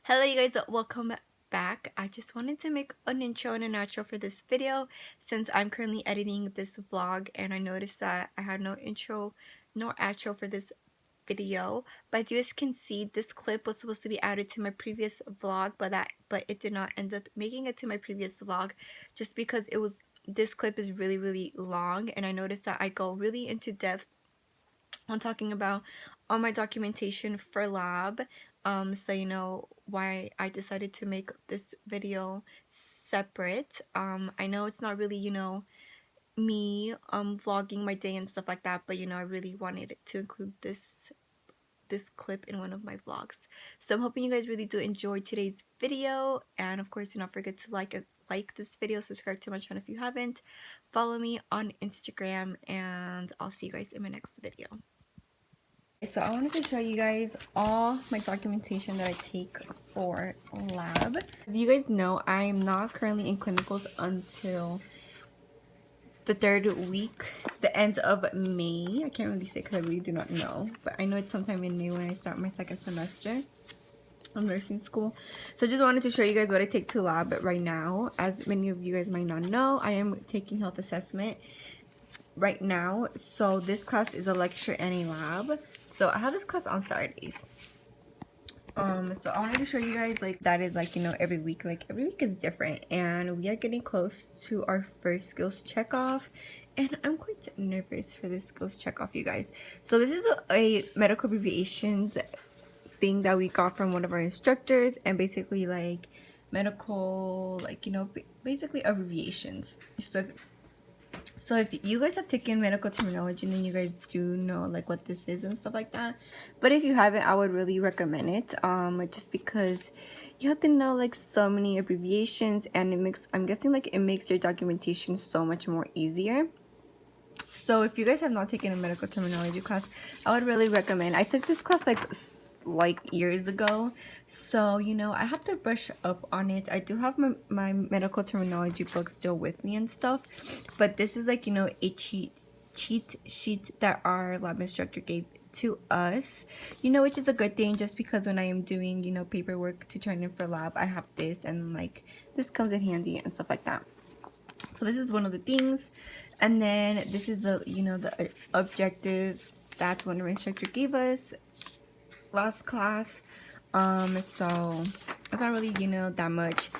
Hello you guys, welcome back. I just wanted to make an intro and an outro for this video since I'm currently editing this vlog and I noticed that I had no intro nor outro for this video. But as you guys can see, this clip was supposed to be added to my previous vlog, but it did not end up making it to my previous vlog just because this clip is really long, and I noticed that I go really into depth on talking about all my documentation for lab. So you know why I decided to make this video separate. I know it's not really, me vlogging my day and stuff like that, but I really wanted to include this clip in one of my vlogs. So I'm hoping you guys really do enjoy today's video, and of course do not forget to like this video, subscribe to my channel if you haven't, follow me on Instagram, and I'll see you guys in my next video. So I wanted to show you guys all my documentation that I take for lab. As you guys know, I am not currently in clinicals until the 3rd week, the end of May. I can't really say because I really do not know, but I know it's sometime in May when I start my 2nd semester of nursing school. So I just wanted to show you guys what I take to lab right now. As many of you guys might not know, I am taking health assessment right now. So this class is a lecture and a lab. So I have this class on Saturdays. So I wanted to show you guys that is every week. Every week is different, and we are getting close to our first skills check off, and I'm quite nervous for this skills check off, you guys. So this is a medical abbreviations thing that we got from one of our instructors, and basically medical basically abbreviations. So if you guys have taken medical terminology, then you guys do know what this is and stuff like that. But if you haven't, I would really recommend it. Just because you have to know so many abbreviations, and I'm guessing it makes your documentation so much more easier. So if you guys have not taken a medical terminology class, I would really recommend. I took this class years ago, so I have to brush up on it. I do have my medical terminology book still with me and stuff, but this is a cheat sheet that our lab instructor gave to us, which is a good thing, just because when I am doing paperwork to turn in for lab, I have this, and this comes in handy and stuff like that. So this is one of the things, and then this is the the objectives that one of our instructor gave us last class. So it's not really that much.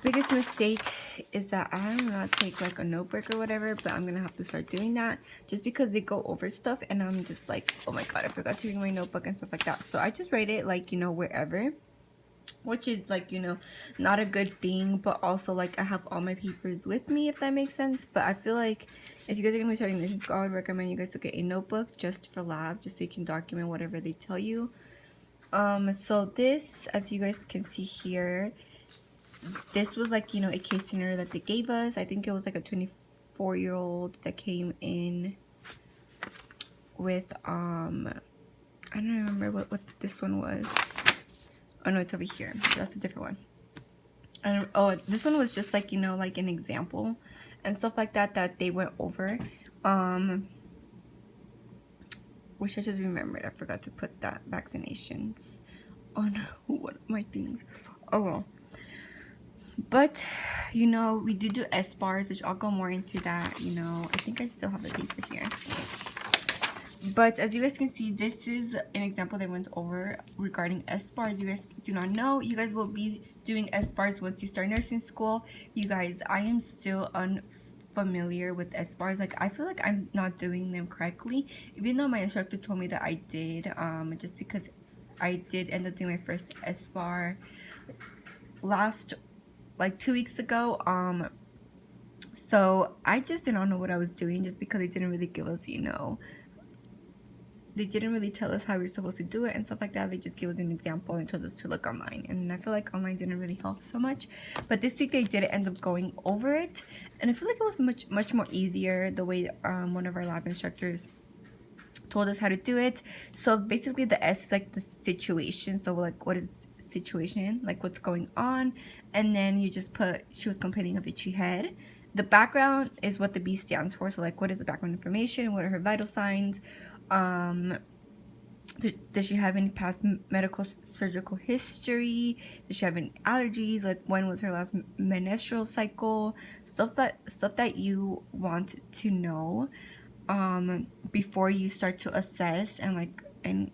Biggest mistake is that I do not take a notebook or whatever, but I'm gonna have to start doing that just because they go over stuff, and I'm just oh my god, I forgot to bring my notebook and stuff like that. So I just write it wherever, which is not a good thing, but also I have all my papers with me, if that makes sense. But I feel if you guys are gonna be starting nursing school, I would recommend you guys to get a notebook just for lab, just so you can document whatever they tell you. So this, as you guys can see here, this was a case scenario that they gave us. I think it was a 24-year-old that came in with I don't remember what this one was. Oh no, it's over here. That's a different one. Oh, this one was just an example and stuff like that they went over. Which I just remembered. I forgot to put that vaccinations on one of my things. Oh well. But we do S bars, which I'll go more into that. I think I still have the paper here. But as you guys can see, this is an example they went over regarding S bars. You guys do not know, you guys will be doing S bars once you start nursing school. You guys, I am still unfamiliar with S bars. I feel I'm not doing them correctly, even though my instructor told me that I did. Just because I did end up doing my first S bar last 2 weeks ago. So I just did not know what I was doing, just because they didn't really give us they didn't really tell us how we were supposed to do it and stuff like that. They just gave us an example and told us to look online, and I feel online didn't really help so much. But this week they did end up going over it, and I feel it was much more easier the way one of our lab instructors told us how to do it. So basically the S is the situation. So what is situation, what's going on, and then you just put she was complaining of itchy head. The background is what the B stands for. So what is the background information, what are her vital signs, Does she have any past medical surgical history? Does she have any allergies? Like, when was her last menstrual cycle? Stuff that you want to know before you start to assess, and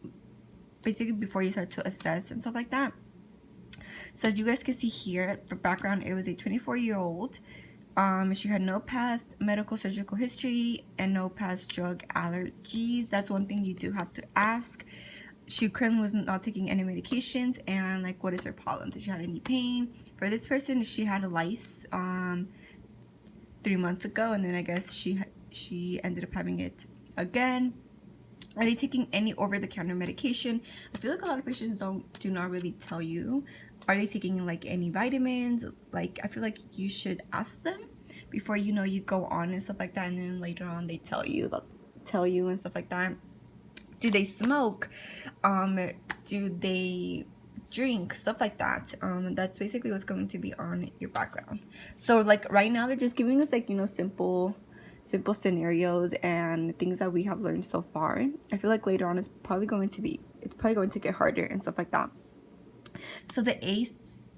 basically before you start to assess and stuff like that. So as you guys can see here, for background, it was a 24-year-old. She had no past medical surgical history and no past drug allergies. That's one thing you do have to ask. She currently was not taking any medications, and like, what is her problem? Did she have any pain? For this person, she had a lice 3 months ago, and then I guess she ended up having it again. Are they taking any over-the-counter medication? I feel like a lot of patients do not really tell you. Are they taking like any vitamins? Like, I feel like you should ask them before you go on and stuff like that, and then later on they tell you and stuff like that. Do they smoke? Do they drink? Stuff like that. That's basically what's going to be on your background. So like right now they're just giving us like simple scenarios and things that we have learned so far. I feel like later on it's probably going to get harder and stuff like that. So the A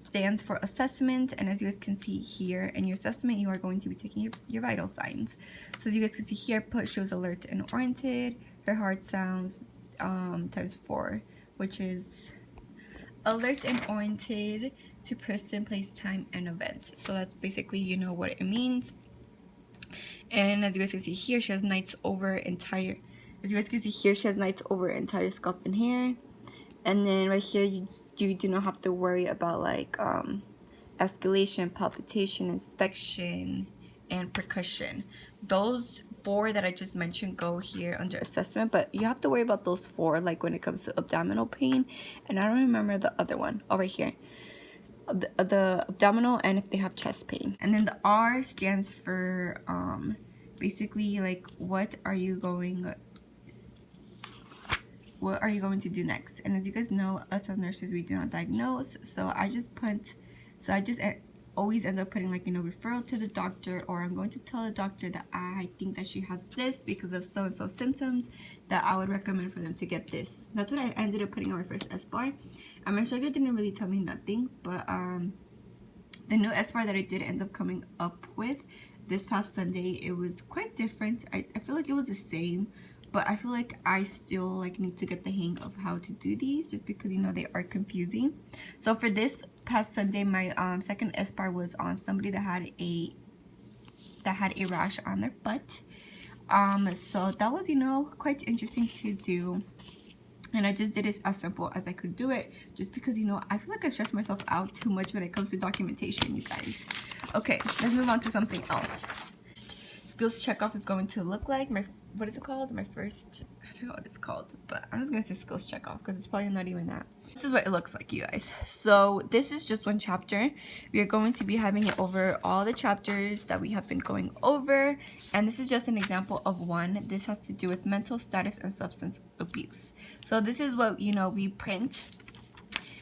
stands for assessment, and as you guys can see here, in your assessment you are going to be taking your vital signs. So as you guys can see here, she was alert and oriented. Her heart sounds times 4, which is alert and oriented to person, place, time, and event. So that's basically what it means. And as you guys can see here, she has nights over entire scalp and hair. And then right here, you do not have to worry about like escalation, palpitation, inspection, and percussion. Those 4 that I just mentioned go here under assessment, but you have to worry about those 4 like when it comes to abdominal pain. And I don't remember the other one. Oh, right here. The abdominal, and if they have chest pain. And then the R stands for basically like what are you going to do next. And as you guys know, us as nurses, we do not diagnose, so I just always end up putting like referral to the doctor, or I'm going to tell the doctor that I think that she has this because of so and so symptoms, that I would recommend for them to get this. That's what I ended up putting on my first S-bar. And my instructor didn't really tell me nothing, but the new S-bar that I did end up coming up with this past Sunday, it was quite different. I feel like it was the same, but I feel like I still like need to get the hang of how to do these, just because they are confusing. So for this past Sunday, my second S-bar was on somebody that had a rash on their butt. So that was quite interesting to do. And I just did it as simple as I could do it, just because I feel like I stress myself out too much when it comes to documentation, you guys. Okay, let's move on to something else. Skills checkoff is going to look like what is it called? I forgot what it's called, but I'm just gonna say skills checkoff because it's probably not even that. This is what it looks like, you guys. So this is just one chapter. We are going to be having it over all the chapters that we have been going over, and this is just an example of one. This has to do with mental status and substance abuse. So this is what we print.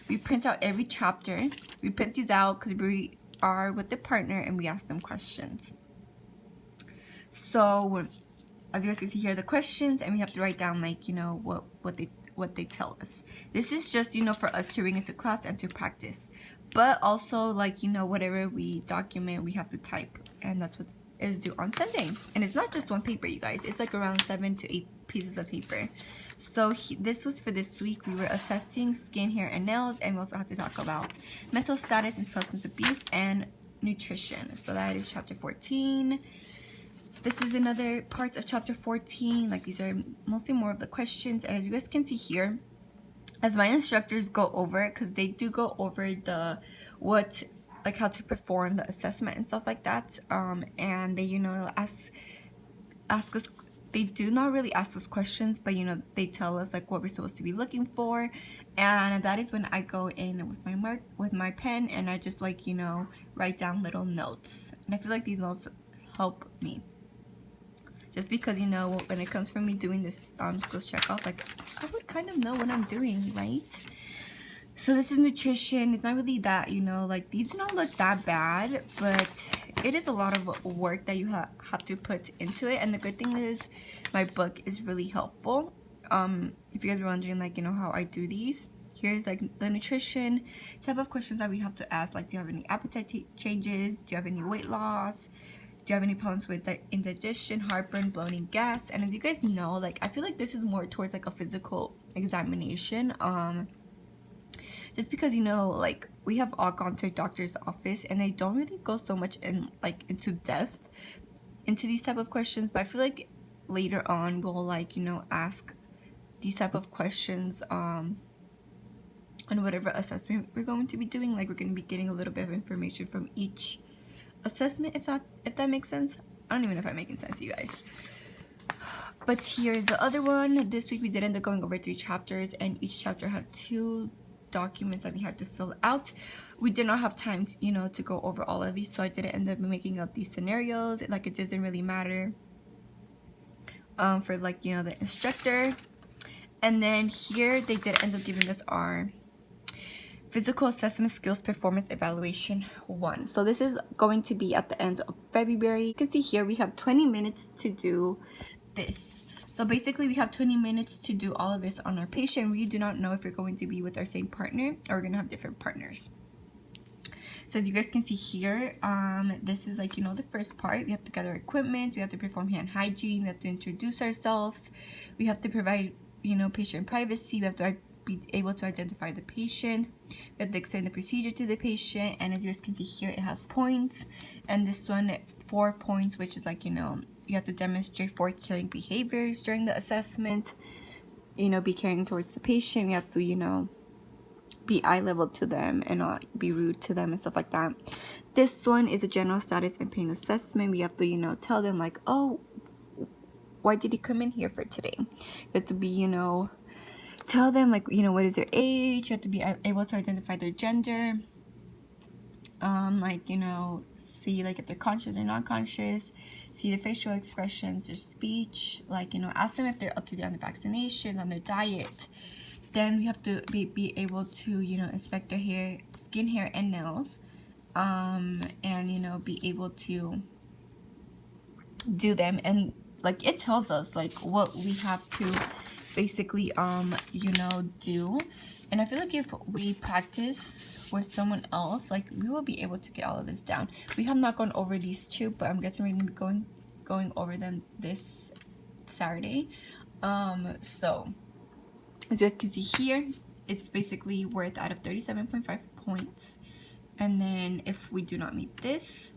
We print out every chapter. We print these out because we are with the partner and we ask them questions. So as you guys can see here, the questions, and we have to write down like what they tell us. This is just for us to bring into class and to practice, but also like whatever we document, we have to type, and that's what is due on Sunday. And it's not just one paper, you guys. It's like around 7 to 8 pieces of paper. So this was for this week. We were assessing skin, hair, and nails, and we also have to talk about mental status and substance abuse and nutrition. So that is chapter 14. This is another part of chapter 14. Like, these are mostly more of the questions. And as you guys can see here, as my instructors go over it, because they do go over like how to perform the assessment and stuff like that. And they, ask us, they do not really ask us questions, but they tell us like what we're supposed to be looking for. And that is when I go in with my pen, and I just like, write down little notes. And I feel like these notes help me. Just because, when it comes from me doing this skills checkoff, like, I would kind of know what I'm doing, right? So this is nutrition. It's not really that, like, these do not look that bad, but it is a lot of work that you have to put into it. And the good thing is my book is really helpful. if you guys were wondering, like, you know, how I do these, here's like the nutrition type of questions that we have to ask, like, do you have any appetite changes, do you have any weight loss, do you have any problems with indigestion, heartburn, bloating, gas? And as you guys know, like, I feel like this is more towards like a physical examination, just because, you know, like, we have all gone to a doctor's office and they don't really go so much in like into depth into these type of questions, but I feel like later on we'll, like, you know, ask these type of questions on whatever assessment we're going to be doing. Like, we're going to be getting a little bit of information from each assessment, if that makes sense. I don't even know if I'm making sense to you guys. But here's the other one. This week we did end up going over 3 chapters, and each chapter had 2 documents that we had to fill out. We did not have time to, you know, to go over all of these, so I didn't end up making up these scenarios. Like, it doesn't really matter for, like, you know, the instructor. And then here they did end up giving us our physical assessment skills performance evaluation 1. So this is going to be at the end of February. You can see here we have 20 minutes to do this. So basically we have 20 minutes to do all of this on our patient. We do not know if we're going to be with our same partner or we're going to have different partners. So as you guys can see here, this is, like, you know, the first part. We have to gather equipment, we have to perform hand hygiene, we have to introduce ourselves, we have to provide, you know, patient privacy, we have to be able to identify the patient, we have to explain the procedure to the patient. And as you guys can see here, it has points, and this one 4 points, which is, like, you know, you have to demonstrate 4 caring behaviors during the assessment, you know, be caring towards the patient, we have to, you know, be eye level to them and not be rude to them and stuff like that. This one is a general status and pain assessment. We have to, you know, tell them, like, oh, why did you come in here for today? You have to be, you know, tell them, like, you know, what is their age. You have to be able to identify their gender, like, you know, see, like, if they're conscious or not conscious, see the facial expressions, their speech, like, you know, ask them if they're up to date on their vaccinations, on their diet. Then we have to be able to, you know, inspect their hair, skin, hair, and nails, and, you know, be able to do them. And, like, it tells us, like, what we have to basically, you know, do. And I feel like if we practice with someone else, like, we will be able to get all of this down. We have not gone over these 2, but I'm guessing we're going to be going over them this Saturday. So as you guys can see here, it's basically worth out of 37.5 points. And then if we do not meet this,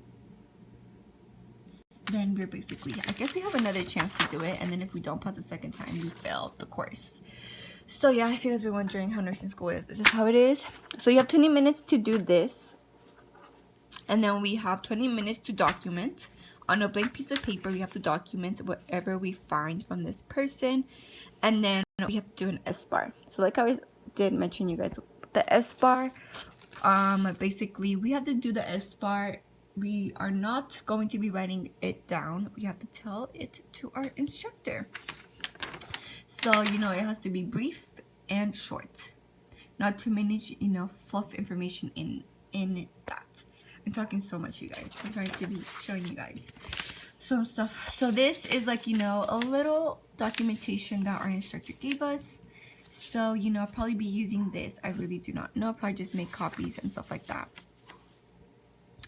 then we're basically, I guess we have another chance to do it. And then if we don't pass the second time, we fail the course. So yeah, if you guys were wondering how nursing school is, this is how it is. So you have 20 minutes to do this. And then we have 20 minutes to document. On a blank piece of paper, we have to document whatever we find from this person. And then we have to do an S-bar. So like I did mention you guys, the S-bar, basically we have to do the S-bar. We are not going to be writing it down. We have to tell it to our instructor. So, you know, it has to be brief and short. Not too many, you know, fluff information in that. I'm talking so much, you guys. I'm trying to be showing you guys some stuff. So this is, like, you know, a little documentation that our instructor gave us. So, you know, I'll probably be using this. I really do not know. I'll probably just make copies and stuff like that.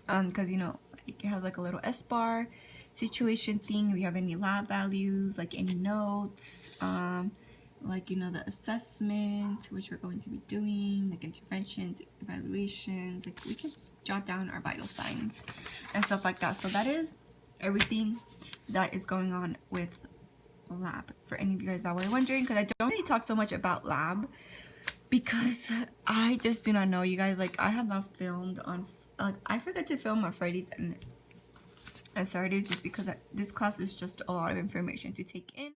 Because, you know, it has, like, a little S-bar situation thing. We have any lab values, like any notes, like, you know, the assessment, which we're going to be doing, like interventions, evaluations, like we can jot down our vital signs and stuff like that. So that is everything that is going on with lab, for any of you guys that were wondering, because I don't really talk so much about lab because I just do not know, you guys. Like, I have not filmed on, like, I forgot to film on Fridays and Saturdays just because this class is just a lot of information to take in.